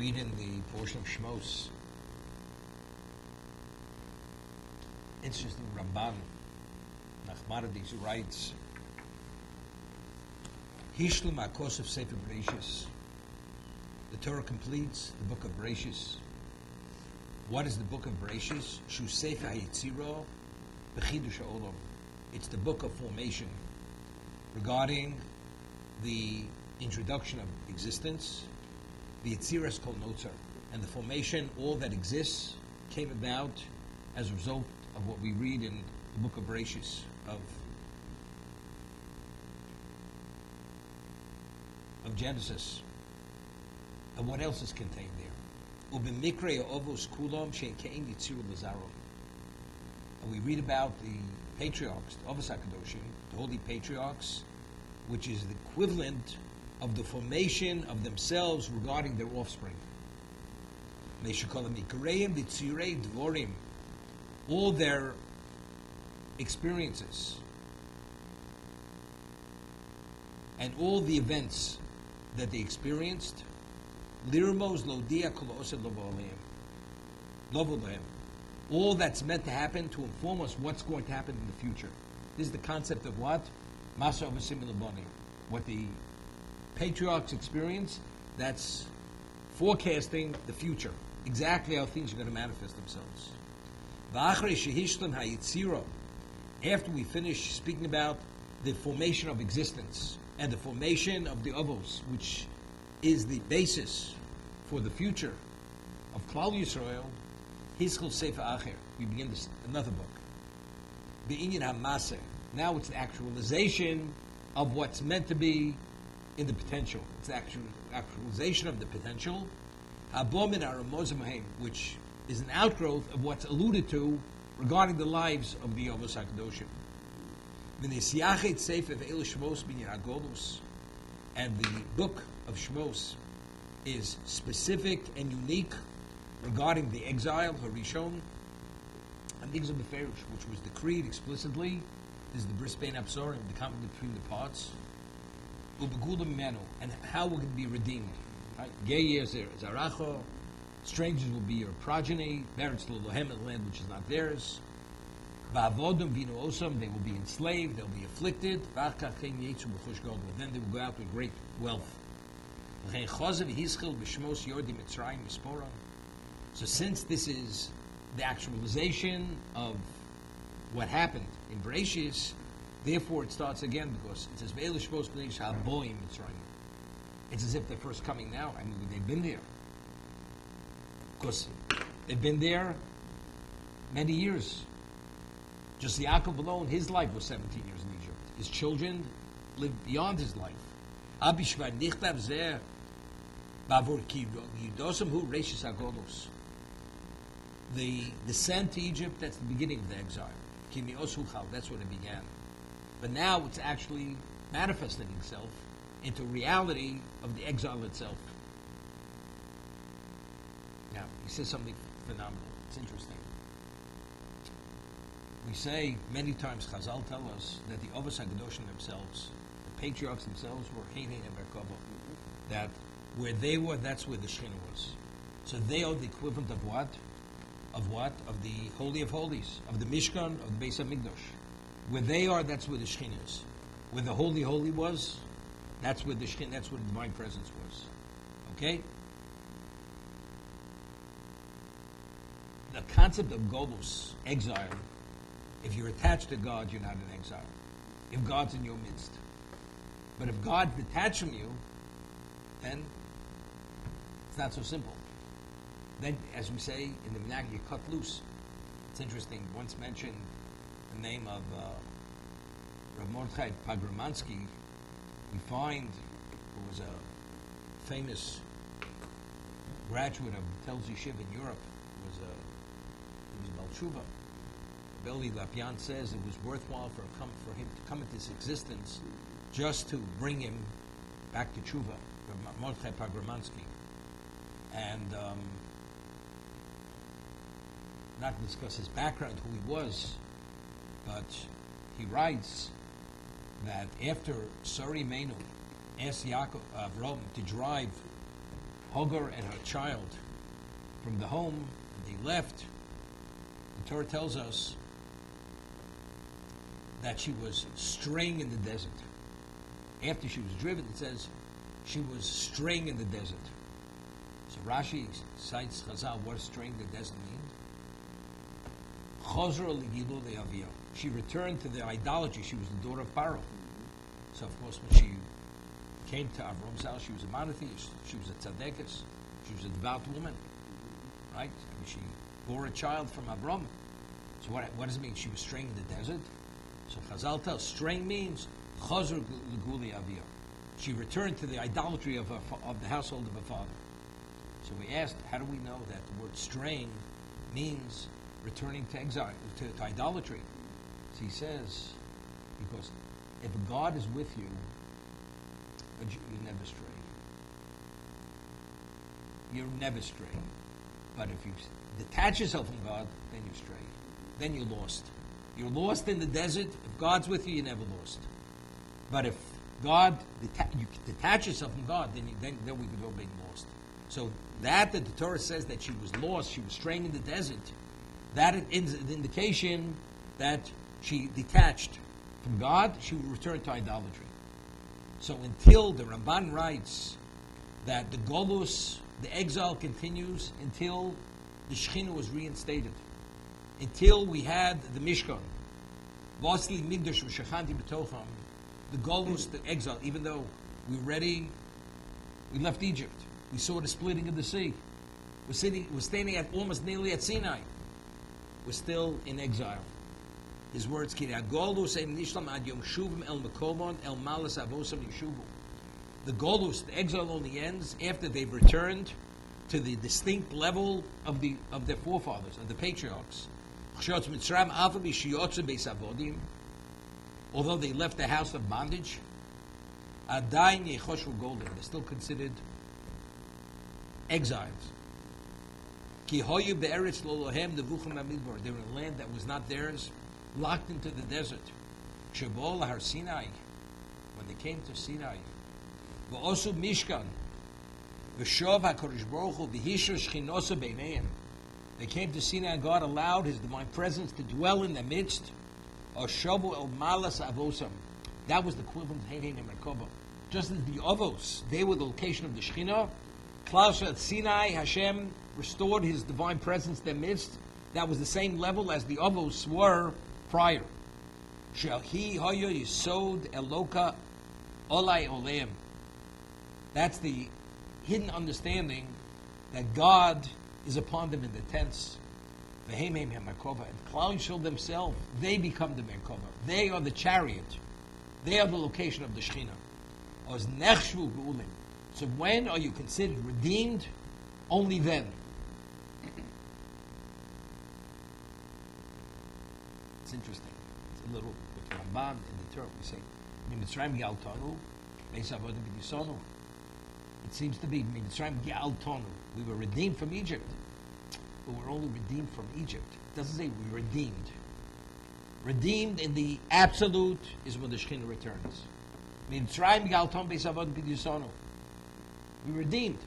read in the portion of Shemos, interesting Ramban, Nachmanides, who writes, Hishlum HaKos of Sefer Bereshis. The Torah completes the book of Bereshis. What is the book of Bereshis? Shu Sefer HaYetziro B'chidush HaOlam. It's the book of formation regarding the introduction of existence, the Yetziras Kol Notzer, and the formation. All that exists came about as a result of what we read in the book of Bereshis, of Genesis. And what else is contained there? Ubimikre Ovos Kulam Shekein Yitziru Lazaro. And we read about the patriarchs, the Ovos HaKadoshim, the holy patriarchs, which is the equivalent of the formation of themselves regarding their offspring. All their experiences and all the events that they experienced, all that's meant to happen to inform us what's going to happen in the future. This is the concept of what? What the patriarchs experience, that's forecasting the future, exactly how things are going to manifest themselves. After we finish speaking about the formation of existence and the formation of the Avos, which is the basis for the future of Klal Yisrael, Hizchel Sefer Acher, we begin another book. Be'inyan HaMaseh. Now it's the actualization of what's meant to be in the potential. It's the actualization of the potential, which is an outgrowth of what's alluded to regarding the lives of the Ovos HaKadoshim. And the book of Shemos is specific and unique regarding the exile, Harishon, and these are the Ferush, which was decreed explicitly. This is the Bris Bein Absorim, the conflict between the parts. And how we're going to be redeemed. Right? Zaracho, strangers will be your progeny. Beretz Lolohem, the land which is not theirs. Va'avodum v'inu osam, they will be enslaved, they'll be afflicted. Then they will go out with great wealth. So since this is the actualization of what happened in Bereshis, therefore it starts again, because it says it's as if they're first coming now. I mean, they've been there. Because they've been there many years. Just Yaakov alone, his life was 17 years in Egypt. His children lived beyond his life. The descent to Egypt, that's the beginning of the exile. That's when it began. But now it's actually manifesting itself into reality of the exile itself. Now, he says something phenomenal. It's interesting. We say many times, Chazal tell us that the Ovos HaKadoshim themselves, the patriarchs themselves, were Heine and Merkava. That where they were, that's where the Shekhinah was. So they are the equivalent of what? Of what? Of the Holy of Holies, of the Mishkan, of the Beis HaMikdash. Where they are, that's where the Shekhinah is. Where the Holy Holy was, that's where the Shekhinah, that's where the Divine Presence was. Okay? The concept of Golus, exile, if you're attached to God, you're not in exile. If God's in your midst. But if God's detached from you, then it's not so simple. Then, as we say in the Minhag, you're cut loose. It's interesting. Once mentioned the name of Rav Mordechai Pagramansky. We find who was a famous graduate of Tel Yeshiva in Europe. He was Baal Tshuva. Beli Lapian says it was worthwhile for him to come into this existence just to bring him back to Tshuva, Rav Mordechai Pagramansky. And not to discuss his background, who he was, but he writes that after Sari Menu asked Yaakov Avram to drive Hagar and her child from the home, and they left. The Torah tells us that she was straying in the desert. After she was driven, it says she was straying in the desert. So Rashi cites Chazal what straying in the desert means. Chozra legilu le'aviyah. She returned to the idolatry. She was the daughter of Paro. So of course when she came to Avram's house, she was a monotheist. She was a tzaddikus. She was a devout woman. Right? I mean, she bore a child from Avram. So what does it mean? She was straying in the desert? So Chazal tells, straying means Chazor Leguli Aviyah. She returned to the idolatry of the household of her father. So we asked, how do we know that the word straying means returning to exile, to idolatry? So he says, because if God is with you, you never stray. You never stray. But if you detach yourself from God, then you stray. Then you're lost. You're lost in the desert. If God's with you, you're never lost. But if God, you detach yourself from God, then we could go being lost. So that the Torah says that she was lost, she was straying in the desert, that is an indication that she detached from God, she would return to idolatry. So until the Ramban writes that the Golus, the exile continues until the Shekhinah was reinstated, until we had the Mishkan, Vasli Migdash Shechanti B'tocham, the Golus, the exile, even though we left Egypt, we saw the splitting of the sea, we're standing at almost nearly at Sinai, we're still in exile. His words, the Golus, the exile only ends after they've returned to the distinct level of their forefathers, of the patriarchs. Although they left the house of bondage, they're still considered exiles. They were in a land that was not theirs, locked into the desert. When they came to Sinai, they came to Sinai and God allowed His divine presence to dwell in their midst. That was the equivalent of Heinein and Merkava. Just as the Avos, they were the location of the Shekhinah. At Sinai, Hashem restored His divine presence in their midst. That was the same level as the Avos were prior. That's the hidden understanding that God is upon them in the tents. And Klal Yisrael themselves, they become the Merkava. They are the chariot. They are the location of the Shekhinah. So when are you considered redeemed? Only then. It's interesting. It's a little with Ramban in the Torah. We say, Mitzrayim Yaltanu, Beis Avodim B'Yisonu. It seems to be Mitzrayim Yaltanu. We were redeemed from Egypt, but we're only redeemed from Egypt. It doesn't say we were redeemed. Redeemed in the absolute is when the Shekhinah returns. Mitzrayim Yaltanu Beis Avodim B'Yisonu. We're redeemed,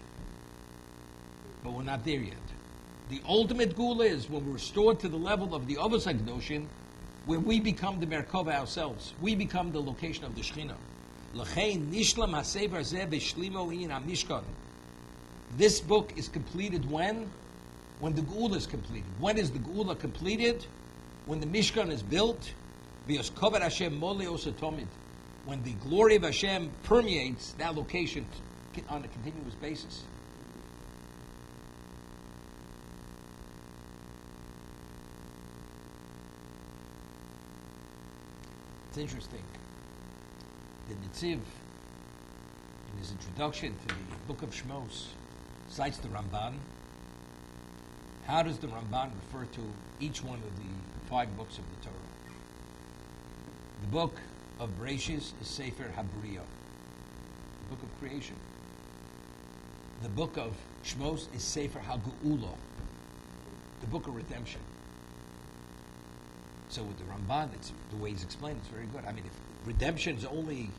but we're not there yet. The ultimate goal is when we're restored to the level of the Avos HaKadoshim, where we become the Merkava ourselves. We become the location of the Shekhinah. This book is completed when? When the Geula is completed. When is the Geula completed? When the Mishkan is built. When the glory of Hashem permeates that location on a continuous basis. It's interesting. The Netziv, in his introduction to the book of Shemos, cites the Ramban. How does the Ramban refer to each one of the 5 books of the Torah? The book of Bereshis is Sefer HaBriyah, the book of creation. The book of Shemos is Sefer HaGeula, the book of redemption. So with the Ramban, it's the way he's explained, it's very good. I mean, if redemption is only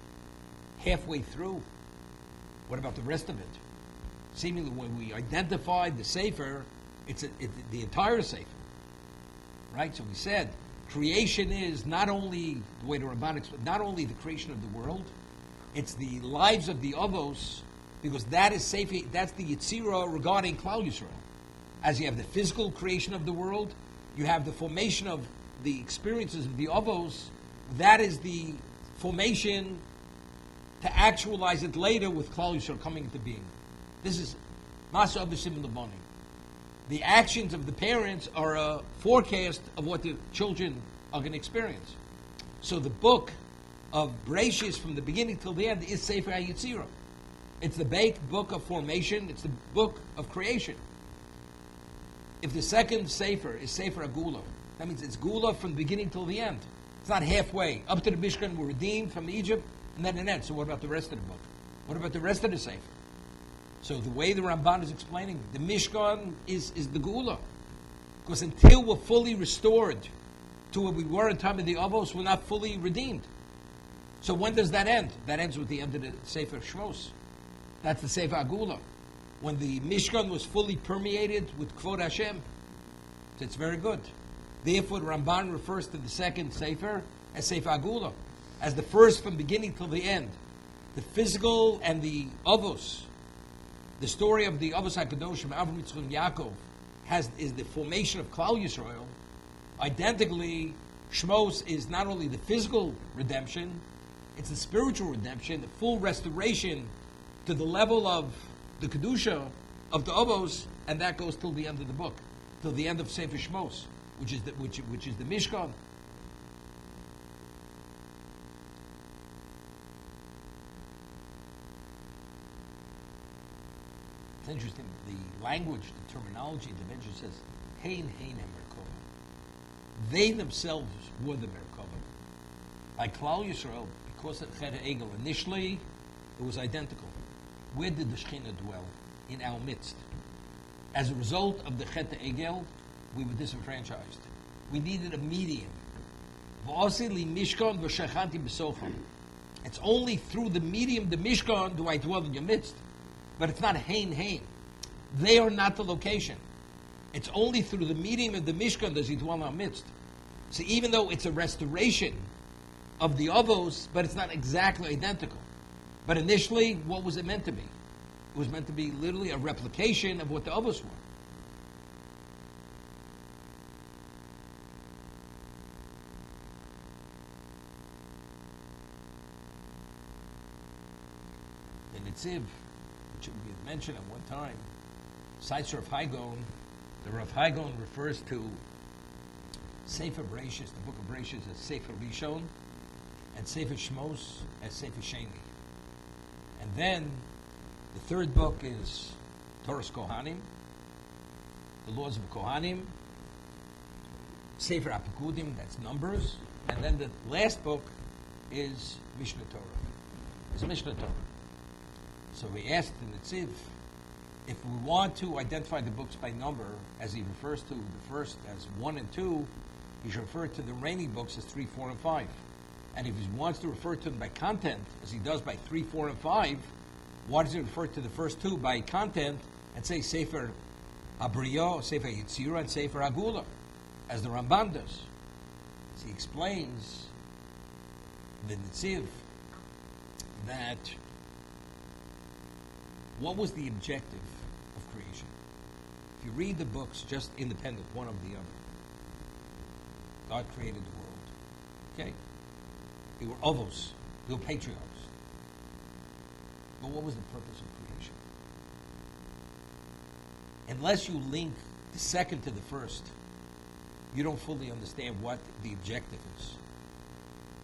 halfway through, what about the rest of it? seemingly when we identify the Sefer, it's the entire Sefer. Right? So we said creation is not only the way the Ramban explains, not only the creation of the world, it's the lives of the Avos, because that is Sefer, that's the Yitzira regarding Klal Yisrael. As you have the physical creation of the world, you have the formation of the experiences of the Avos. That is the formation to actualize it later with Klal Yisrael coming into being. This is Masa Avisim Labani. The actions of the parents are a forecast of what the children are going to experience. So the book of Bereshis from the beginning till the end is Sefer HaYitzirah. It's the book of formation. It's the book of creation. If the second Sefer is Sefer HaGula, that means it's Gula from the beginning till the end. It's not halfway. Up to the Mishkan, we're redeemed from Egypt, and then it ends. So what about the rest of the book? What about the rest of the Sefer? So the way the Ramban is explaining, the Mishkan is the Gula. Because until we're fully restored to where we were in time of the Avos, we're not fully redeemed. So when does that end? That ends with the end of the Sefer Shemos. That's the Sefer HaGula. When the Mishkan was fully permeated with Kvod Hashem. So it's very good. Therefore, the Ramban refers to the second Sefer as Sefer HaGula, as the first from beginning till the end. The physical and the Avos, the story of the Avos HaKadoshim, Avram, Yitzchak, and Yaakov, is the formation of Klal Yisrael. Identically, Shemos is not only the physical redemption, it's the spiritual redemption, the full restoration to the level of the Kedusha of the Avos, and that goes till the end of the book, till the end of Sefer Shemos, which is the Mishkan. It's interesting, the language, the terminology, the dimension says, Hein Merkava. They themselves were the Merkava. Like Klal Yisrael, because of Chet HaEgel, initially it was identical. Where did the Shekhinah dwell? In our midst. As a result of the Chet HaEgel, we were disenfranchised. We needed a medium. It's only through the medium, the Mishkan, do I dwell in your midst. But it's not Hein. They are not the location. It's only through the medium of the Mishkan does he dwell in our midst. So even though it's a restoration of the Avos, but it's not exactly identical. But initially, what was it meant to be? It was meant to be literally a replication of what the Avos were. The Nitziv, which we had mentioned at one time, cites Rav Haigon. The Rav Haigon refers to Sefer Bereshis, the book of Bereshis, as Sefer Rishon, and Sefer Shemos as Sefer Sheni. And then the third book is Torah's Kohanim, the laws of Kohanim, Sefer Apikudim, that's Numbers, and then the last book is Mishnah Torah. It's Mishnah Torah. So we asked the Nitziv, if we want to identify the books by number, as he refers to the first as 1 and 2, he should refer to the remaining books as 3, 4, and 5. And if he wants to refer to them by content, as he does by 3, 4, and 5, why does he refer to the first 2 by content and say Sefer HaBriyah, Sefer HaYitzirah, and Sefer HaGula, as the Ramban does? As he explains, the Nitziv, that what was the objective of creation? If you read the books just independent, one of the other, God created the world. Okay? They were Avos. They were patriarchs. But what was the purpose of creation? Unless you link the second to the first, you don't fully understand what the objective is.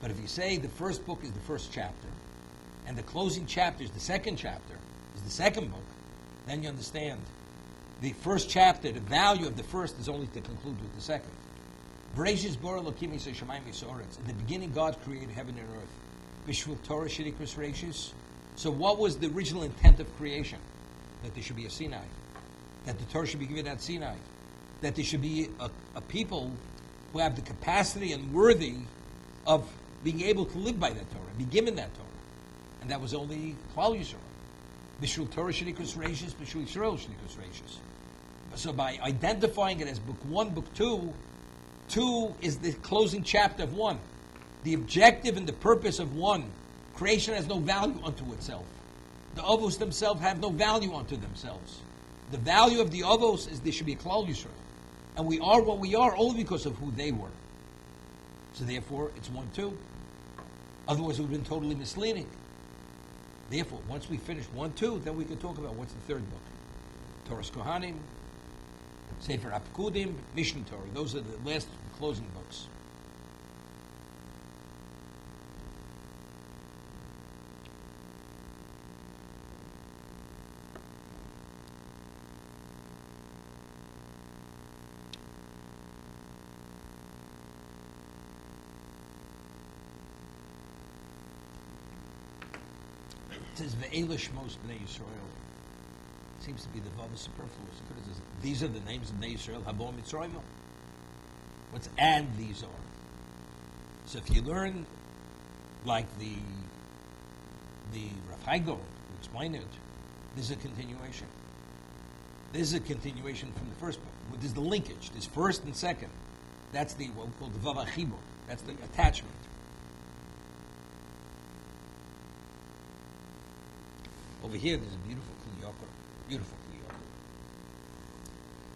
But if you say the first book is the first chapter, and the closing chapter is the second chapter, is the second book, then you understand the first chapter, the value of the first is only to conclude with the second. Bereshis bara Elokim shamayim v'aretz. In the beginning, God created heaven and earth. Bishvil Torah shirikos reishis. So what was the original intent of creation? That there should be a Sinai. That the Torah should be given at Sinai. That there should be a people who have the capacity and worthy of being able to live by that Torah, be given that Torah. And that was only Klal Yisrael. Bishul Torah Shenikus Reishis, Bishul Yisrael Shenikus Reishis. So by identifying it as book 1, book 2, 2 is the closing chapter of 1. The objective and the purpose of 1, creation has no value unto itself. The Avos themselves have no value unto themselves. The value of the Avos is they should be a Klal Yisrael. And we are what we are only because of who they were. So therefore, it's 1, 2. Otherwise, it would have been totally misleading. Therefore, once we finish 1, 2, then we can talk about what's the third book. Torah's Kohanim, Sefer Apkudim, Mishnah Torah. Those are the last closing books. It says Ve'ela Shemos Bnei Yisrael. Seems to be the vav is superfluous. These are the names of Bnei Yisrael. Habo Mitzrayim. What's and these are? So if you learn like the Rav Haigo who explained it, this is a continuation. This is a continuation from the first book. There's the linkage. There's first and second. That's the what we call the vav achibur. That's the attachment. Over here, there's a beautiful kliyaka. Beautiful kliyaka.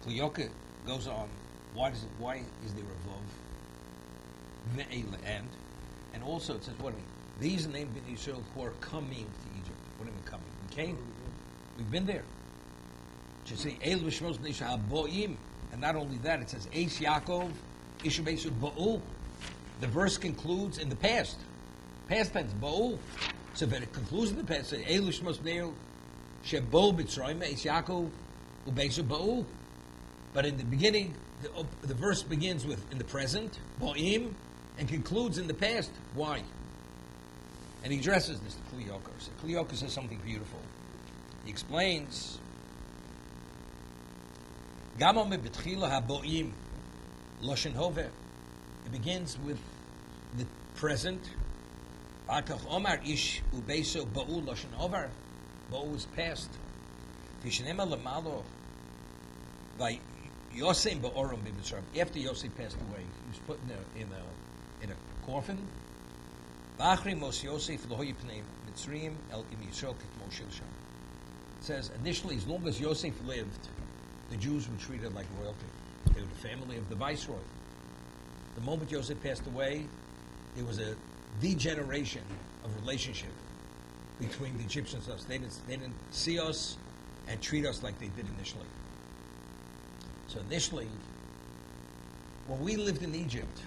Kliyaka goes on. Why is there a vav? Ve'ela and also it says what? These are named Bnei Yisrael who are coming to Egypt. What do you mean coming? We came. We've been there. It should say El V'Shmos Bnei Yisrael Bo'im, and not only that, it says Eish Yaakov Ishu Beisu Bo'u. The verse concludes in the past tense Bo'u. So if it concludes in the past, it says El V'Shmos Bnei Shebo B'Tzroim Eish Yaakov U'Beisu Bo'u. But in the beginning, the verse begins with in the present Bo'im and concludes in the past. Why? And he addresses this to Kliyokos. Kliyokos says something beautiful. He explains, Gamo me betchila haboim loshen hove. It begins with the present. Akach omar ish ubeso ba'u loshen hover. Ba'u is past. Tishnema lamalo by Yosem ba'oram b'mitzrayim. After Yosef passed away, he was put in a coffin. V'achri mos Yosef lo yipnei Mitzrayim el im Yisrael kitmo shilsham. It says initially, as long as Yosef lived, the Jews were treated like royalty. They were the family of the viceroy. The moment Yosef passed away, there was a degeneration of relationship between the Egyptians and us. They didn't see us and treat us like they did initially. So initially, when we lived in Egypt,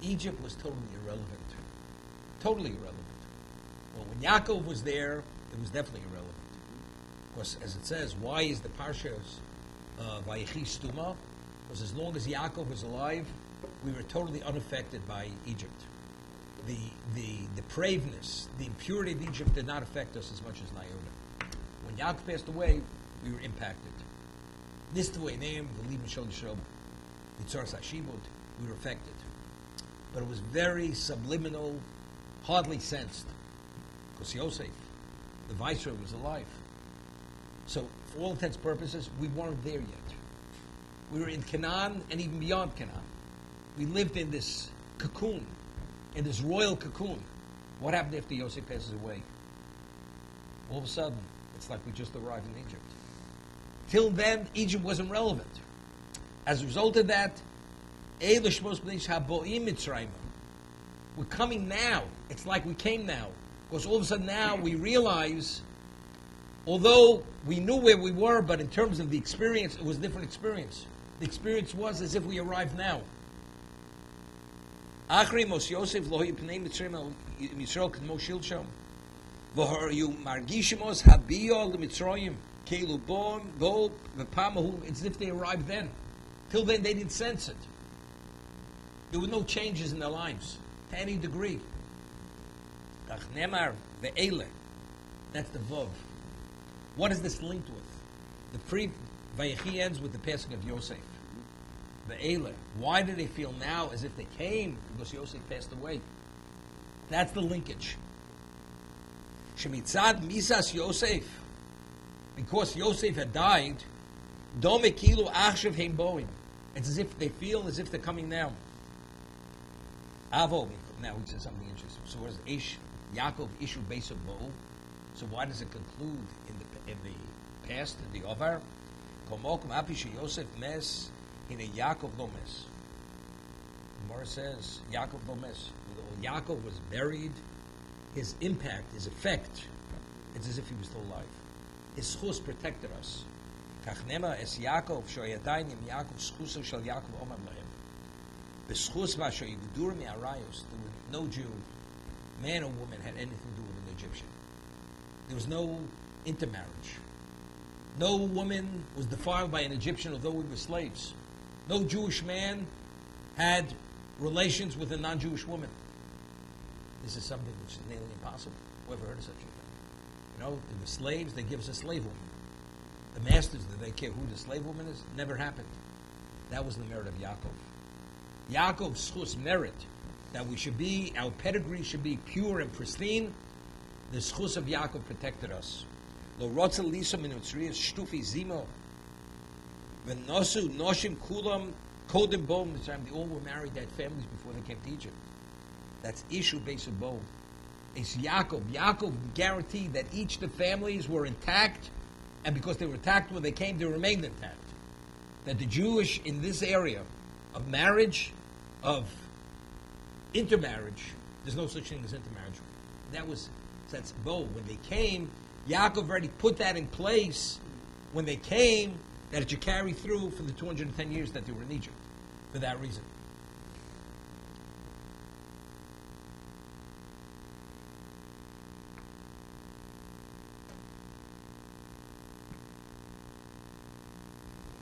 Egypt was totally irrelevant. Totally irrelevant. Well, when Yaakov was there, it was definitely irrelevant. Because, as it says, why is the Parshas Vayechi Stuma? Because as long as Yaakov was alive, we were totally unaffected by Egypt. The depravedness, the impurity of Egypt did not affect us as much as Nayota. When Yaakov passed away, we were impacted. This the way name, the Libin Shol Yisrael, Yitzhar Sashibut, we were affected. But it was very subliminal, hardly sensed. Because Yosef, the viceroy, was alive. So, for all intents and purposes, we weren't there yet. We were in Canaan and even beyond Canaan. We lived in this cocoon, in this royal cocoon. What happened after Yosef passes away? All of a sudden, it's like we just arrived in Egypt. Till then, Egypt wasn't relevant. As a result of that, we're coming now. It's like we came now. Because all of a sudden now we realize, although we knew where we were, but in terms of the experience, it was a different experience. The experience was as if we arrived now. Achri Mos Yosef lo yipnei Mitzrayim Yisrael k'mo shilsham v'harayu margishimos habiyo l'Mitzrayim keilu bon go v'pamahu. It's as if they arrived then. Till then, they didn't sense it. There were no changes in their lives to any degree. Ach nemar ve'ele. That's the vav. What is this linked with? The pre-Vayechi ends with the passing of Yosef. Ve'ele. Why do they feel now as if they came? Because Yosef passed away. That's the linkage. Shemitzad misas Yosef because Yosef had died, Dome Kilu Achshav Heim Boim. It's as if they feel as if they're coming now. Avo, now he says something interesting. So what is Yaakov Ishu Beis of Bo? So why does it conclude in the past, in the Ovar? Komokum Api Yosef Mes, in a Yaakov Lo Mes. Gemara says, Yaakov Lo Mes. When Yaakov was buried, his impact, his effect, it's as if he was still alive. His schus protected us. Kachnema es Yaakov, shoyadayim Yaakov, schuso shel Yaakov omam lahem. Beschus vasho yigdur mi arayos, there was no Jew, man or woman, had anything to do with an Egyptian. There was no intermarriage. No woman was defiled by an Egyptian, although we were slaves. No Jewish man had relations with a non-Jewish woman. This is something which is nearly impossible. Who ever heard of such a thing? You know, they were slaves, they give us a slave woman. The masters, did they care who the slave woman is? Never happened. That was the merit of Yaakov. Yaakov's schus merit, that we should be, our pedigree should be pure and pristine. The schus of Yaakov protected us. Lo rotzel lisa min utzriyas shtufi zimo. V'nosu noshim kulam kodem bo mitzrayim. They all were married, they had families before they came to Egypt. That's Ishu Beis of Bo. It's Yaakov. Yaakov guaranteed that each of the families were intact, and because they were intact when they came, they remained intact. That the Jewish in this area of marriage, of intermarriage, there's no such thing as intermarriage. That's Bo. When they came, Yaakov already put that in place when they came, that it should carry through for the 210 years that they were in Egypt, for that reason.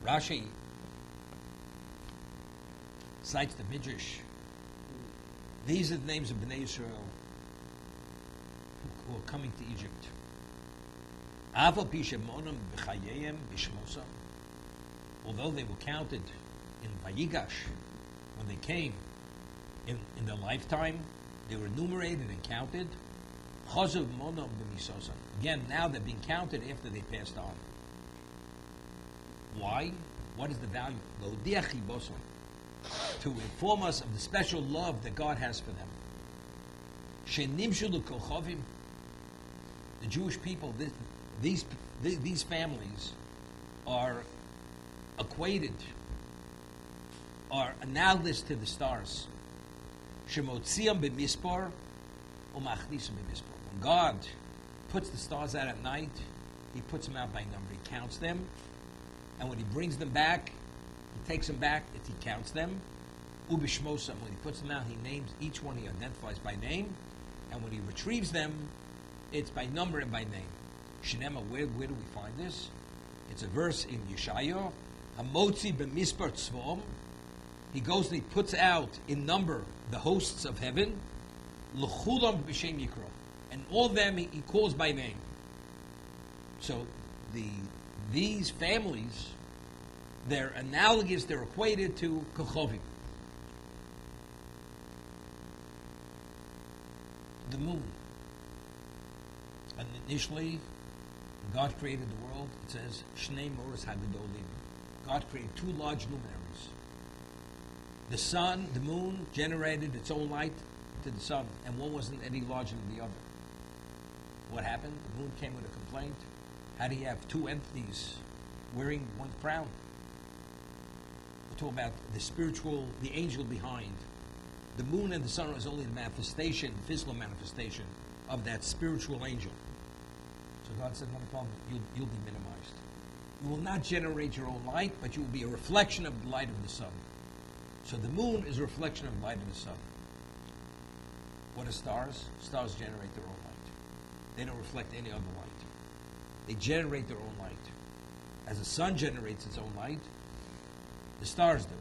Rashi cites the Midrash. These are the names of Bnei Yisrael who are coming to Egypt. Although they were counted in Vayigash, when they came in their lifetime, they were enumerated and counted. Again, now they're being counted after they passed on. Why? What is the value? To inform us of the special love that God has for them. The Jewish people, these families are equated, are analogous to the stars. When God puts the stars out at night, He puts them out by number. He counts them. And when He brings them back, He takes them back, He counts them. Ubishmosam, when He puts them out, He names each one, He identifies by name. And when He retrieves them, it's by number and by name. Shinema, where do we find this? It's a verse in Yeshayahu. Hamotzi b'mispar tzvom. He goes and He puts out in number the hosts of heaven. L'chulam b'shem yikra. And all of them he calls by name. So these families, they're analogous, they're equated to Kochovim. The moon. And initially, God created the world. It says, Shnei Moros Hagadolim. God created two large luminaries. The sun, the moon, generated its own light to the sun, and one wasn't any larger than the other. What happened? The moon came with a complaint. How do you have two entities wearing one crown? We're talking about the spiritual, the angel behind. The moon and the sun is only the manifestation, physical manifestation of that spiritual angel. So God said, no problem, you'll be minimized. You will not generate your own light, but you will be a reflection of the light of the sun. So the moon is a reflection of the light of the sun. What are stars? Stars generate their own light. They don't reflect any other light. They generate their own light. As the sun generates its own light, the stars do.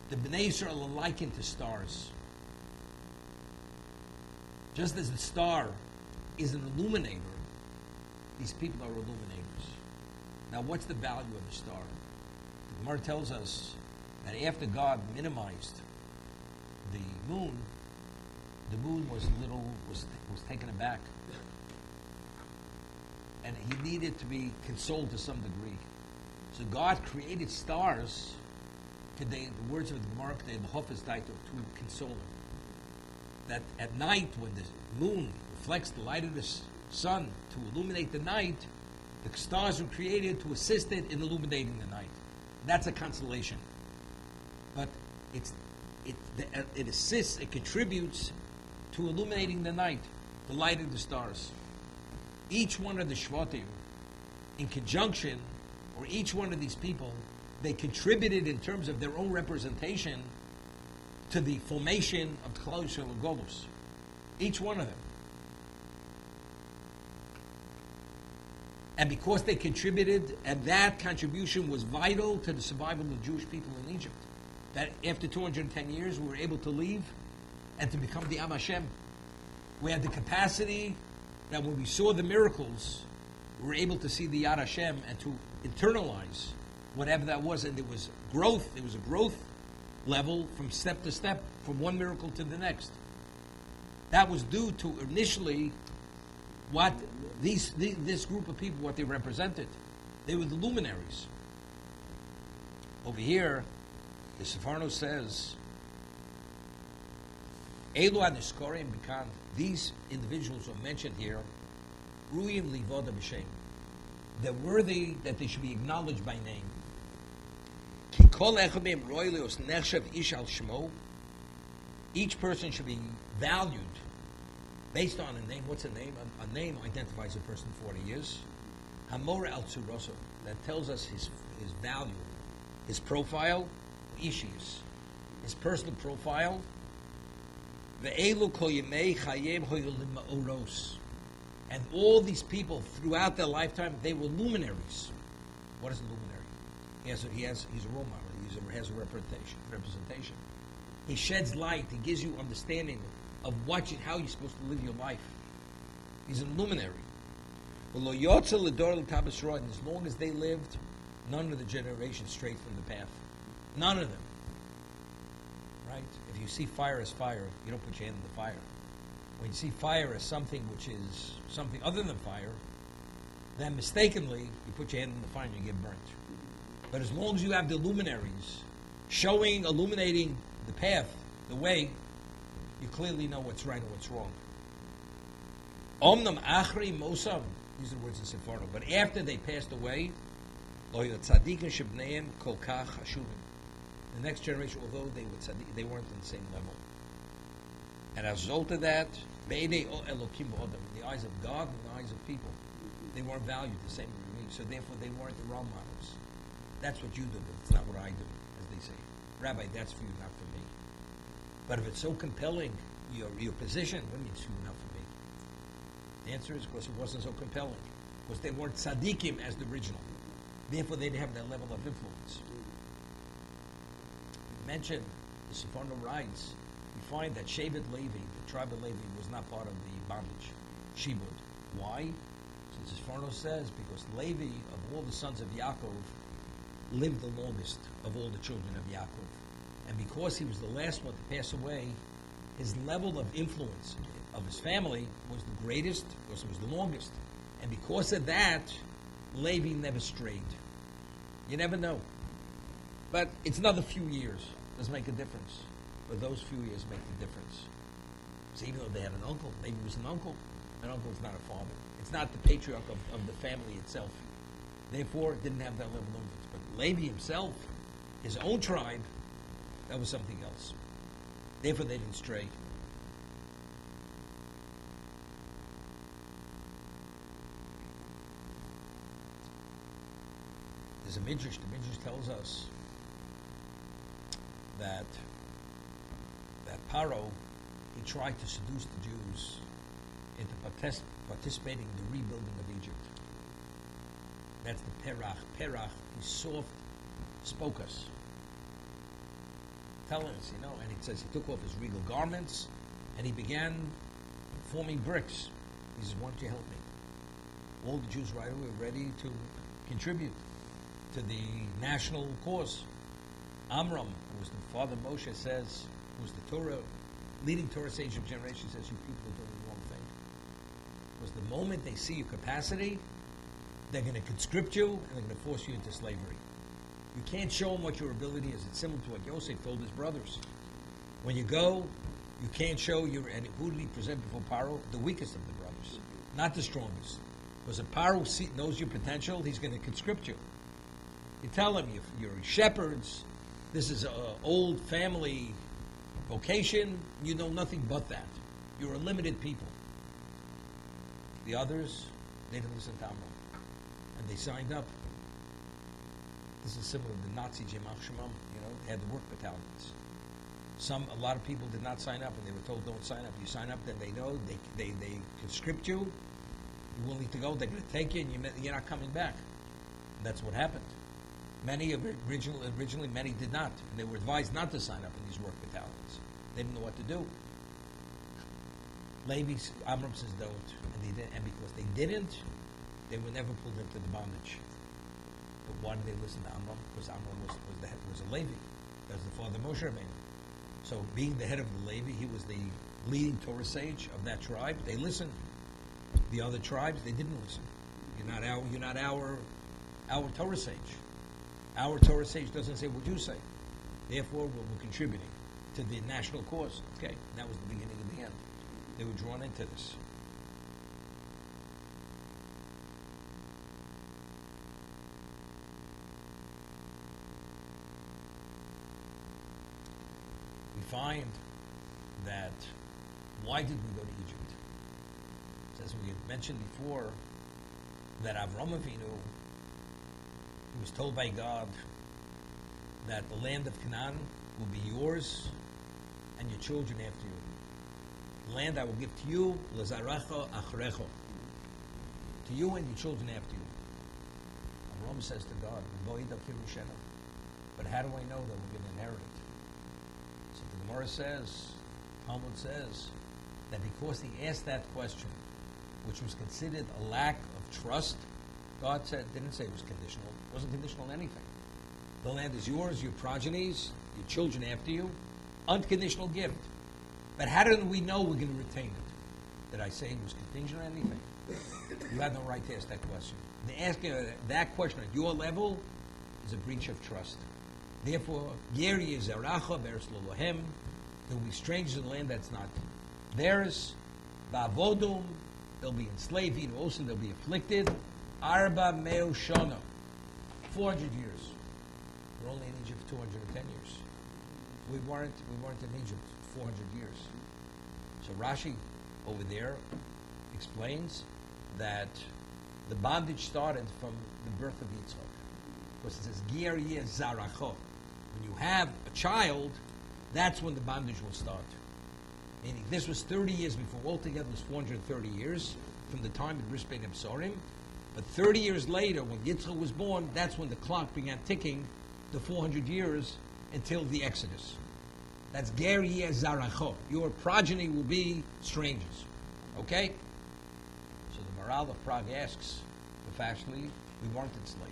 The Bnei Yisrael are likened to stars. Just as the star is an illuminator, these people are illuminators. Now, what's the value of the star? The Gemara tells us that after God minimized the moon was taken aback. and he needed to be consoled to some degree. So God created stars today, the words of the Gemara today, the Hofes Daito, to console him. That at night, when the moon reflects the light of the sun to illuminate the night, the stars were created to assist it in illuminating the night. That's a consolation. But it assists, it contributes to illuminating the night, the light of the stars. Each one of the Shvatim, in conjunction, or each one of these people, they contributed in terms of their own representation to the formation of Klal Yisrael and Golus. Each one of them. And because they contributed, and that contribution was vital to the survival of the Jewish people in Egypt, that after 210 years we were able to leave and to become the Am Hashem. We had the capacity that when we saw the miracles, we were able to see the Yad Hashem and to internalize whatever that was. And there was growth. There was a growth level from step to step, from one miracle to the next. That was due to initially what this group of people, what they represented. They were the luminaries. Over here, the Sefarno says, Elu Aniskorim Bikan, these individuals who are mentioned here, Ruim Livoda B'Shem, they're worthy that they should be acknowledged by name. Ki kol echad mehem roy leos nechshav ish al shemo. Each person should be valued based on a name. What's a name? A name identifies a person for what he is. Hamor al tzuroso, that tells us his value, his profile, ishis, his personal profile. Ve'elu kol yemei chayim hoyolim ma'oros. And all these people, throughout their lifetime, they were luminaries. What is a luminary? He's a role model. He has a representation. He sheds light. He gives you understanding of how you're supposed to live your life. He's a luminary. And as long as they lived, none of the generations strayed from the path. None of them. Right? If you see fire as fire, you don't put your hand in the fire. When you see fire as something which is something other than fire, then mistakenly you put your hand in the fire and you get burnt. But as long as you have the luminaries illuminating the path, the way, you clearly know what's right and what's wrong. Omnam achri mosam, these are the words in Sephardim, but after they passed away, the next generation, although they were tzaddik, they weren't on the same level. And as a result of that, in the eyes of God and the eyes of people, they weren't valued the same way. So therefore, they weren't the role models. That's what you do, but it's not what I do, as they say. Rabbi, that's for you, not for me. But if it's so compelling, your position, what do you mean it's you, not for me? The answer is because it wasn't so compelling. Because they weren't tzaddikim as the original. Therefore, they didn't have that level of influence. You mentioned, the Sephardim writes, you find that Shevet Levi, the tribe of Levi, was not part of the bondage, Shibud. Why? Since Sephardim says, because Levi, of all the sons of Yaakov, lived the longest of all the children of Yaakov. And because he was the last one to pass away, his level of influence of his family was the greatest, because it was the longest. And because of that, Levi never strayed. You never know. But it's another few years. Does make a difference. But those few years make the difference. So even though they had an uncle, Levi was an uncle is not a father. It's not the patriarch of the family itself. Therefore, it didn't have that level of influence. But Levi himself, his own tribe, that was something else. Therefore, they didn't stray. There's a midrash. The midrash tells us that Paro, he tried to seduce the Jews into participating in the rebuilding of Egypt. That's the Perach. Perach, he spoke us. Telling us, and it says he took off his regal garments and he began forming bricks. He says, why don't you help me? All the Jews right away were ready to contribute to the national cause. Amram, who was the father of Moshe, says, who was the Torah, leading Torah sage of generation, says, you people are doing the wrong thing. Because the moment they see your capacity, they're going to conscript you, and they're going to force you into slavery. You can't show them what your ability is. It's similar to what Yosef told his brothers. When you go, you can't show your, and who did he present before Paro? The weakest of the brothers, not the strongest. Because if Paro knows your potential, he's going to conscript you. You tell him you're shepherds, this is an old family vocation, you know nothing but that. You're a limited people. The others, they didn't listen to Amram. And they signed up. This is similar to the Nazi Yemach Shemam, they had the work battalions. A lot of people did not sign up, and they were told, don't sign up. You sign up, then they know, they conscript you, you're willing to go, they're going to take you, and you're not coming back. And that's what happened. Originally, many did not. And they were advised not to sign up in these work battalions. They didn't know what to do. Amram says don't, and because they didn't, they were never pulled into the bondage. But why did they listen to Amram? Because Amram was a Levi. That was the father of Moshe Rabbeinu. So being the head of the Levi, he was the leading Torah sage of that tribe. They listened. The other tribes, they didn't listen. You're not our Torah sage. Our Torah sage doesn't say what you say. Therefore, we're contributing to the national cause. Okay, and that was the beginning of the end. They were drawn into this. We find that, why did we go to Egypt? As we had mentioned before, that Avraham Avinu, he was told by God that the land of Canaan will be yours and your children after you. The land I will give to you, Lazaracha Achrecho, to you and your children after you. Avraham says to God, but how do I know that we're going to inherit it? So the Gemara says, Talmud says, that because he asked that question, which was considered a lack of trust, God didn't say it was conditional. It wasn't conditional on anything. The land is yours, your progenies, your children after you. Unconditional gift. But how do we know we're going to retain it? Did I say it was contingent on anything? You have no right to ask that question. The asking that question at your level is a breach of trust. Therefore, Yeri is Zeracha, Beres Lolohem. There will be strangers in the land that's not theirs. Ba'avodum, they'll be enslaved, and also they'll be afflicted. Arba Meo Shona, 400 years. We're only in Egypt for 210 years. We weren't in Egypt 400 years. So Rashi over there explains that the bondage started from the birth of Yitzchak. Because it says, Ger Yeh Zaracho. When you have a child, that's when the bondage will start. Meaning this was 30 years before. Altogether it was 430 years from the time of Bris Bein Absarim. But 30 years later, when Yitzchak was born, that's when the clock began ticking, the 400 years until the Exodus. That's Ger Yeh Zaracho. Your progeny will be strangers. Okay? So the Maral of Prague asks, factually, we weren't enslaved.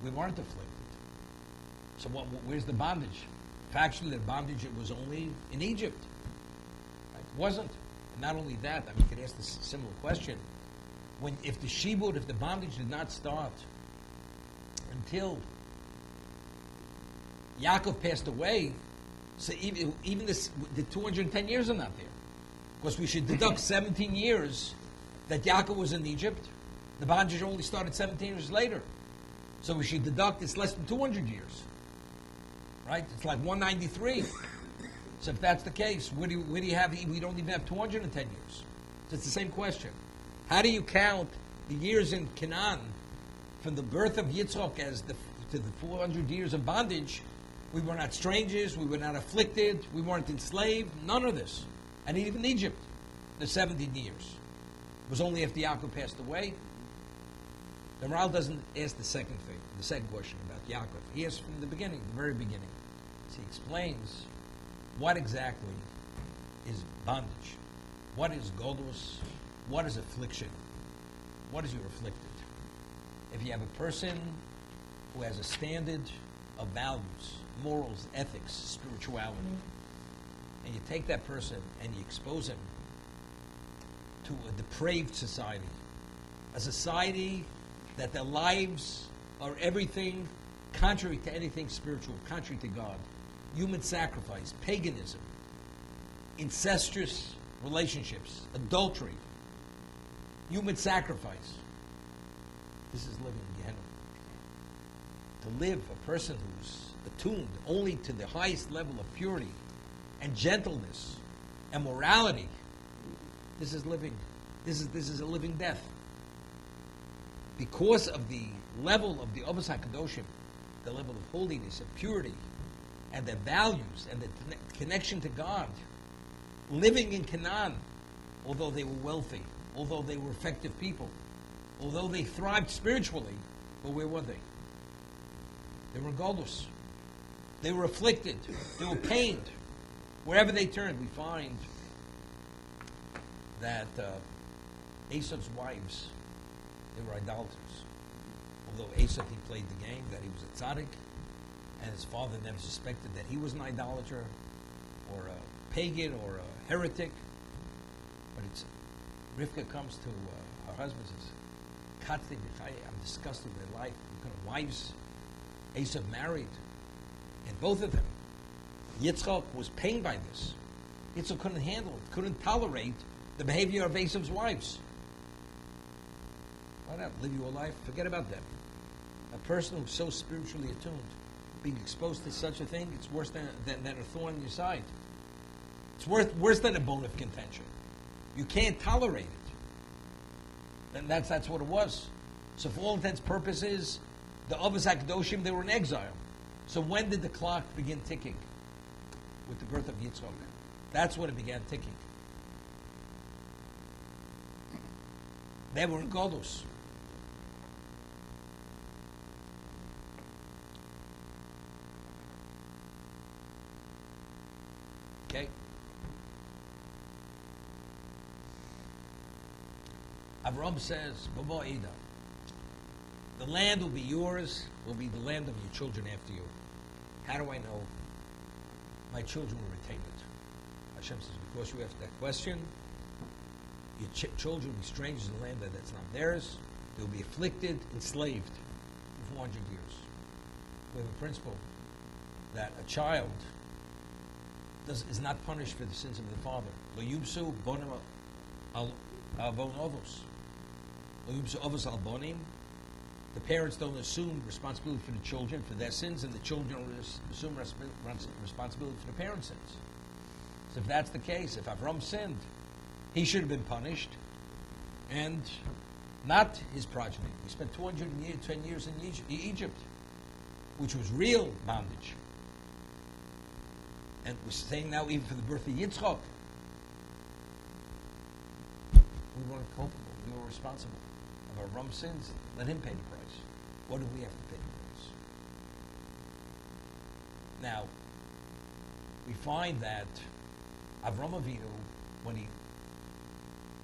We weren't afflicted. So where's the bondage? Factually, the bondage, it was only in Egypt. Right? It wasn't. And not only that, I mean, you could ask this similar question. If the bondage did not start until Yaakov passed away, so even the 210 years are not there. Because we should deduct 17 years that Yaakov was in Egypt. The bondage only started 17 years later. So we should deduct it's less than 200 years. Right? It's like 193. So if that's the case, where do you have, we don't even have 210 years. So it's the same question. How do you count the years in Canaan from the birth of Yitzchak to the 400 years of bondage? We were not strangers, we were not afflicted, we weren't enslaved, none of this. And even Egypt, the 17 years. It was only after Yaakov passed away. The Maral doesn't ask the second question about Yaakov. He asks from the beginning, the very beginning. So he explains what exactly is bondage. What is golus? What is affliction? What is your afflicted? If you have a person who has a standard of values, morals, ethics, spirituality, and you take that person and you expose him to a depraved society, a society that their lives are everything contrary to anything spiritual, contrary to God. Human sacrifice, paganism, incestuous relationships, adultery, human sacrifice. This is living in Gehenna. To live, a person who's attuned only to the highest level of purity and gentleness and morality, this is living. This is a living death. Because of the level of the Avos HaKadoshim, the level of holiness and purity, and their values and the connection to God, living in Canaan, although they were wealthy, although they were effective people, although they thrived spiritually, but where were they? They were in Golus. They were afflicted. They were pained. Wherever they turned, we find that Esav's wives, they were idolaters. Although Esav, he played the game, that he was a tzaddik, and his father never suspected that he was an idolater, or a pagan, or a heretic. But Rivka comes to her husband and says, Katzi, I'm disgusted with their life. What kind of wives Esav married? And both of them, Yitzchak was pained by this. Yitzchak couldn't handle it, couldn't tolerate the behavior of Esav's wives. Why not live your life? Forget about them. A person who's so spiritually attuned, being exposed to such a thing, it's worse than a thorn in your side. It's worse than a bone of contention. You can't tolerate it. And that's what it was. So for all intents and purposes, the Avos HaKadoshim, they were in exile. So when did the clock begin ticking? With the birth of Yitzchak. That's when it began ticking. They were in Golus. Okay? Avram says, Baba Ida, the land will be yours, will be the land of your children after you. How do I know my children will retain it? Hashem says, because you asked that question, your children will be strangers in a land that's not theirs. They'll be afflicted, enslaved for 400 years. We have a principle that a child is not punished for the sins of the father. Lo yubsu bonim al avon ovos. Lo yubsu ovos al bonim. The parents don't assume responsibility for the children, for their sins, and the children don't assume responsibility for the parents' sins. So if that's the case, if Avram sinned, he should have been punished, and not his progeny. We spent 210 years in Egypt, which was real bondage. And we're saying now, even for the birth of Yitzchak, we weren't culpable. We were responsible. Of Avram's sins, let him pay the price. What do we have to pay the price? Now, we find that Avram Avinu, when he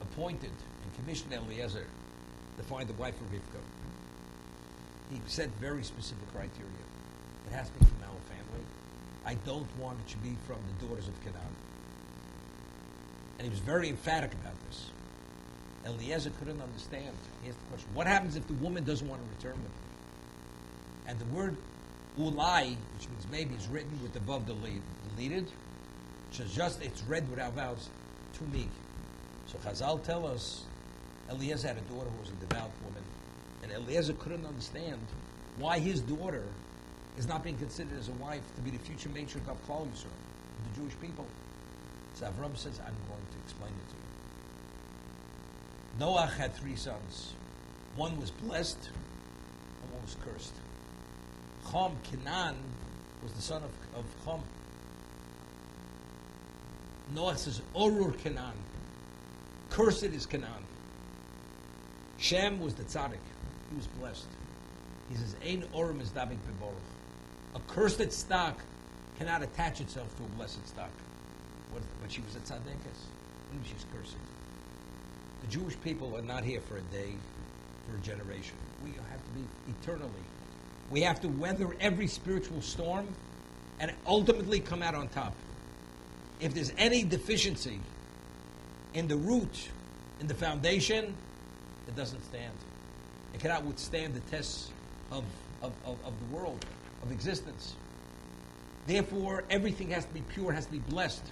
appointed and commissioned Eliezer to find the wife of Rivka, he set very specific criteria. It has to be from our family. I don't want it to be from the daughters of Canaan. And he was very emphatic about this. Eliezer couldn't understand. He asked the question, what happens if the woman doesn't want to return with me? And the word ulai, which means maybe, is written with the vav deleted, which is just, it's read without vowels, to me. So Chazal tell us, Eliezer had a daughter who was a devout woman, and Eliezer couldn't understand why his daughter is not being considered as a wife to be the future matriarch of Klal Yisrael, the Jewish people. So Avram says, I'm going to explain it to you. Noach had 3 sons. One was blessed, and one was cursed. Chom, Canaan, was the son of Chom. Noach says, Orur Canaan. Cursed is Canaan. Shem was the tzaddik. He was blessed. He says, Ein Orim is David Beborach. A cursed stock cannot attach itself to a blessed stock. But she was a tzaddikas. She's cursed. The Jewish people are not here for a day, for a generation. We have to be eternally. We have to weather every spiritual storm and ultimately come out on top. If there's any deficiency in the root, in the foundation, it doesn't stand. It cannot withstand the tests of the world, of existence. Therefore, everything has to be pure, has to be blessed.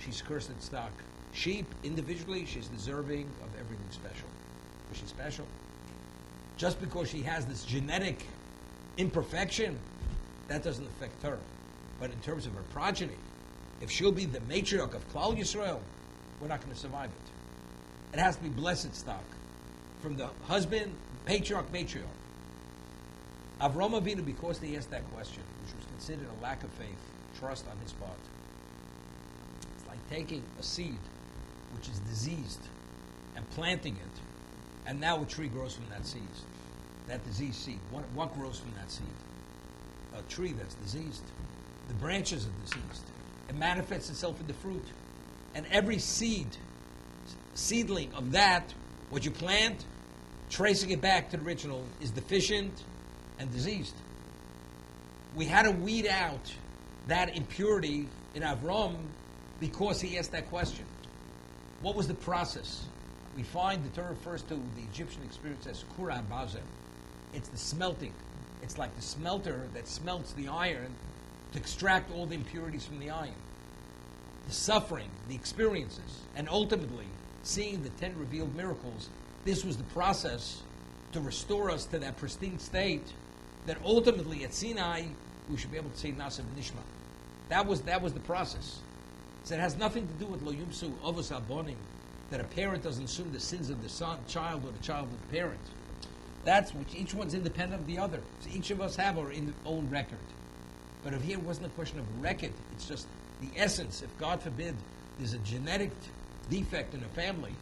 She's cursed in stock. She, individually, she's deserving of everything special. But she's special. Just because she has this genetic imperfection, that doesn't affect her. But in terms of her progeny, if she'll be the matriarch of Klal Yisrael, we're not going to survive it. It has to be blessed stock. From the husband, patriarch, matriarch. Avram Avinu, because they asked that question, which was considered a lack of faith, trust on his part. It's like taking a seed, which is diseased, and planting it, and now a tree grows from that seed. That diseased seed. What grows from that seed? A tree that's diseased. The branches are diseased. It manifests itself in the fruit. And every seedling of that, what you plant, tracing it back to the original, is deficient and diseased. We had to weed out that impurity in Avram because he asked that question. What was the process? We find the Torah refers to the Egyptian experience as kura bazer. It's the smelting. It's like the smelter that smelts the iron to extract all the impurities from the iron. The suffering, the experiences, and ultimately seeing the 10 revealed miracles, this was the process to restore us to that pristine state that ultimately at Sinai we should be able to say Nasa v'Nishma. That was the process. So it has nothing to do with Lo Yumsu Avos Abonim, that a parent doesn't assume the sins of the child or the child of the parent. That's which each one's independent of the other. So each of us have our own record. But if here it wasn't a question of record, it's just the essence. If God forbid there's a genetic defect in a family,